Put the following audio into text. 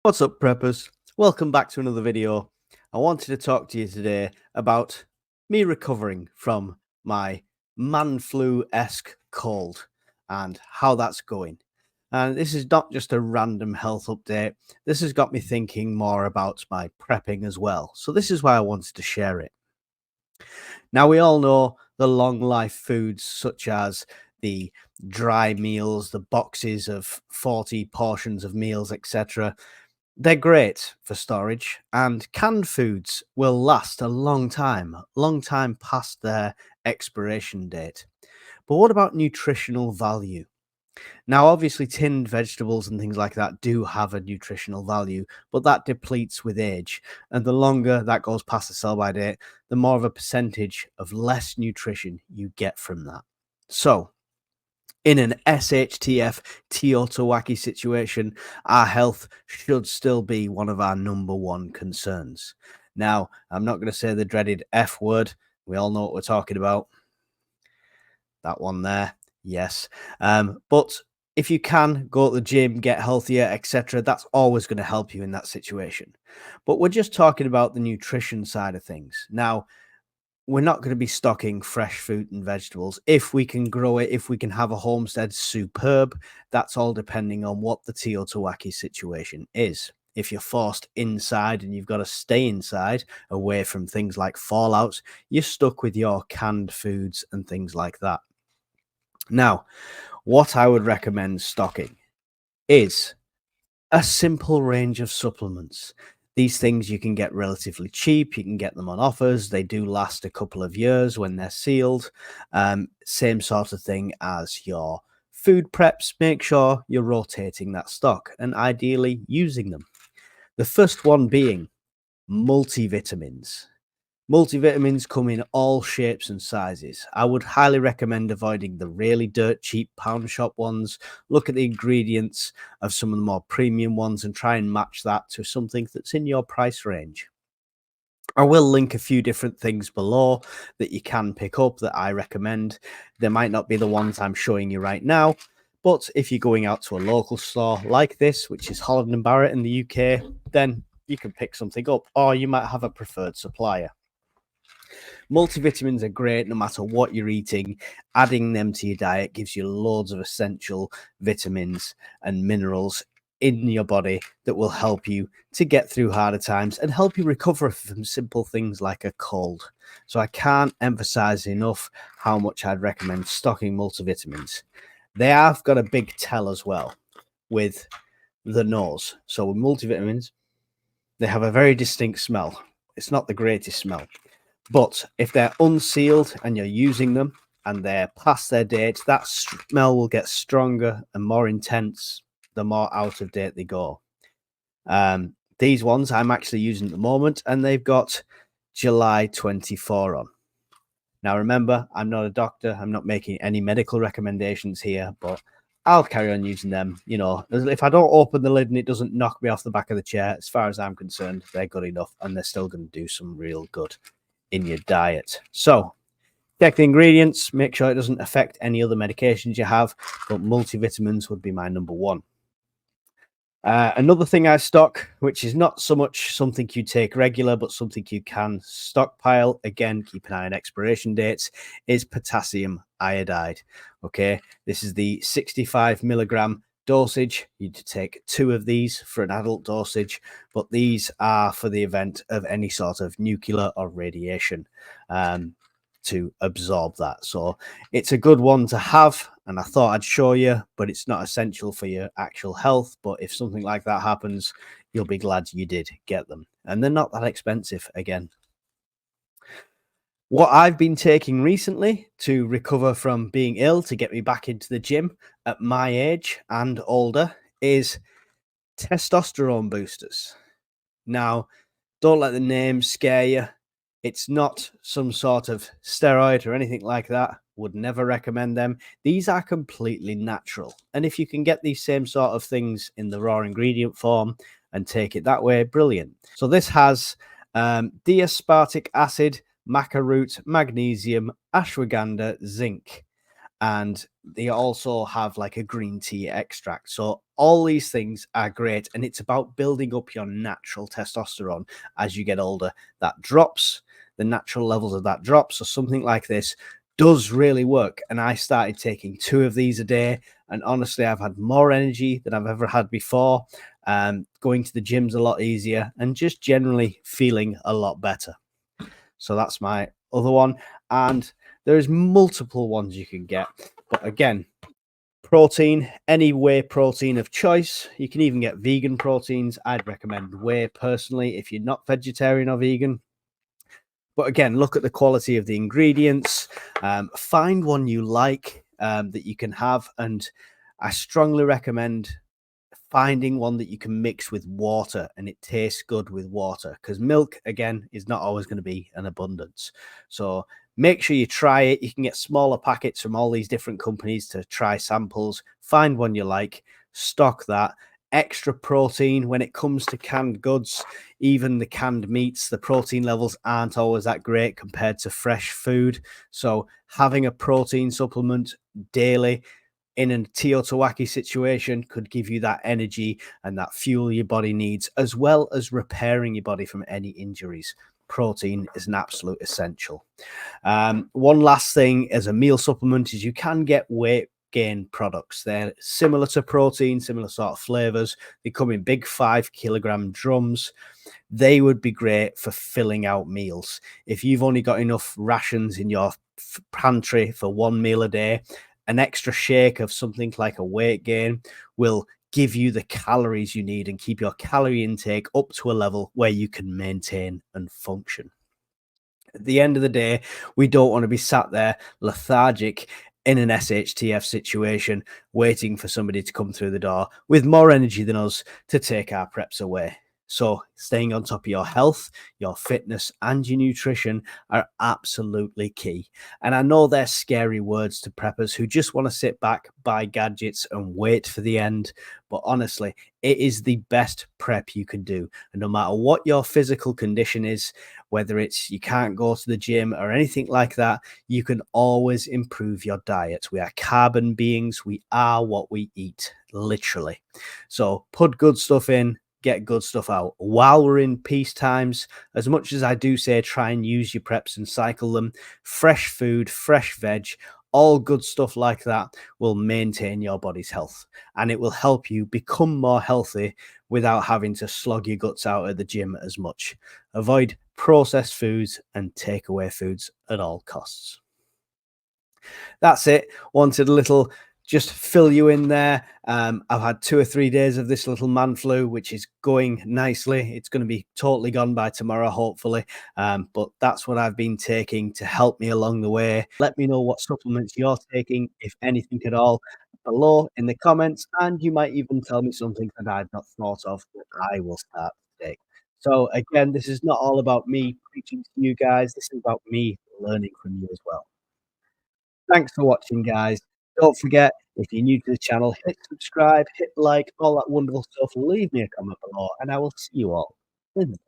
What's up, preppers? Welcome back to another video. I wanted to talk to you today about me recovering from my man flu-esque cold and how that's going. And this is not just a random health update. This has got me thinking more about my prepping as well. So this is why I wanted to share it. Now, we all know the long life foods such as the dry meals, the boxes of 40 portions of meals, etc. They're great for storage, and canned foods will last a long time past their expiration date. But what about nutritional value? Now, obviously, tinned vegetables and things like that do have a nutritional value, but that depletes with age. And the longer that goes past the sell by date, the more of a percentage of less nutrition you get from that. So, in an SHTF Teotihuacan situation, our health should still be one of our number one concerns. Now, I'm not going to say the dreaded F word. We all know what we're talking about. That one there, yes. But if you can go to the gym, get healthier, etc., that's always going to help you in that situation. But we're just talking about the nutrition side of things. Now, we're not going to be stocking fresh fruit and vegetables. If we can grow it, if we can have a homestead, superb. That's all depending on what the Teotihuacan situation is. If you're forced inside and you've got to stay inside away from things like fallouts, you're stuck with your canned foods and things like that. Now, what I would recommend stocking is a simple range of supplements. These things you can get relatively cheap. You can get them on offers. They do last a couple of years when they're sealed. Same sort of thing as your food preps. Make sure you're rotating that stock and ideally using them. The first one being multivitamins. Multivitamins come in all shapes and sizes. I would highly recommend avoiding the really dirt cheap pound shop ones. Look at the ingredients of some of the more premium ones and try and match that to something that's in your price range. I will link a few different things below that you can pick up that I recommend. They might not be the ones I'm showing you right now, but if you're going out to a local store like this, which is Holland & Barrett in the UK, then you can pick something up, or you might have a preferred supplier. Multivitamins are great no matter what you're eating. Adding them to your diet gives you loads of essential vitamins and minerals in your body that will help you to get through harder times and help you recover from simple things like a cold. So I can't emphasize enough how much I'd recommend stocking multivitamins. They have got a big tell as well with the nose. So with multivitamins, they have a very distinct smell. It's not the greatest smell. But if they're unsealed and you're using them and they're past their date, that smell will get stronger and more intense the more out of date they go. These ones I'm actually using at the moment, and they've got July 24 on. Now, remember, I'm not a doctor. I'm not making any medical recommendations here, but I'll carry on using them. You know, if I don't open the lid and it doesn't knock me off the back of the chair, as far as I'm concerned, they're good enough, and they're still going to do some real good in your diet. So check the ingredients, make sure it doesn't affect any other medications you have, but multivitamins would be my number one. Another thing I stock, which is not so much something you take regular, but something you can stockpile, again, keep an eye on expiration dates, is potassium iodide. Okay, this is the 65 milligram dosage. You need to take 2 of these for an adult dosage, but these are for the event of any sort of nuclear or radiation to absorb that. So it's a good one to have, and I thought I'd show you, but it's not essential for your actual health. But if something like that happens, you'll be glad you did get them, and they're not that expensive again. What I've been taking recently to recover from being ill, to get me back into the gym at my age and older, is testosterone boosters. Now, don't let the name scare you. It's not some sort of steroid or anything like that. Would never recommend them. These are completely natural. And if you can get these same sort of things in the raw ingredient form and take it that way, brilliant. So this has D-aspartic acid, maca root, magnesium, ashwagandha, zinc. and they also have like a green tea extract. So all these things are great, and it's about building up your natural testosterone as you get older. That drops, the natural levels of that drop. So something like this does really work. And I started taking 2 of these a day, and honestly, I've had more energy than I've ever had before. Going to the gym's a lot easier, and just generally feeling a lot better. So that's my other one. And there's multiple ones you can get. But again, protein, any whey protein of choice. You can even get vegan proteins. I'd recommend whey personally if you're not vegetarian or vegan. But again, look at the quality of the ingredients. Find one you like that you can have. And I strongly recommend finding one that you can mix with water and it tastes good with water, because milk again is not always going to be an abundance. So make sure you try it. You can get smaller packets from all these different companies to try samples. Find one you like, stock that. Extra protein when it comes to canned goods, even the canned meats, the protein levels aren't always that great compared to fresh food. So having a protein supplement daily in a Teotihuacan situation could give you that energy and that fuel your body needs, as well as repairing your body from any injuries. Protein is an absolute essential. One last thing as a meal supplement is you can get weight gain products. They're similar to protein, similar sort of flavors. They come in big 5 kilogram drums. They would be great for filling out meals. If you've only got enough rations in your pantry for one meal a day, an extra shake of something like a weight gain will give you the calories you need and keep your calorie intake up to a level where you can maintain and function. At the end of the day, we don't want to be sat there lethargic in an SHTF situation, waiting for somebody to come through the door with more energy than us to take our preps away. So, staying on top of your health, your fitness, and your nutrition are absolutely key. And I know they're scary words to preppers who just want to sit back, buy gadgets, and wait for the end. But honestly, it is the best prep you can do. And no matter what your physical condition is, whether it's you can't go to the gym or anything like that, you can always improve your diet. We are carbon beings. We are what we eat, literally. So put good stuff in, get good stuff out. While we're in peace times, as much as I do say try and use your preps and cycle them, fresh food, fresh veg, all good stuff like that will maintain your body's health, and it will help you become more healthy without having to slog your guts out at the gym as much. Avoid processed foods and takeaway foods at all costs. That's it. Wanted a little just fill you in there. I've had 2 or 3 days of this little man flu, which is going nicely. It's going to be totally gone by tomorrow, hopefully. But that's what I've been taking to help me along the way. Let me know what supplements you're taking, if anything at all, below in the comments. And you might even tell me something that I've not thought of that I will start to take. So again, this is not all about me preaching to you guys. This is about me learning from you as well. Thanks for watching, guys. Don't forget, if you're new to the channel, hit subscribe, hit like, all that wonderful stuff. Leave me a comment below, and I will see you all in the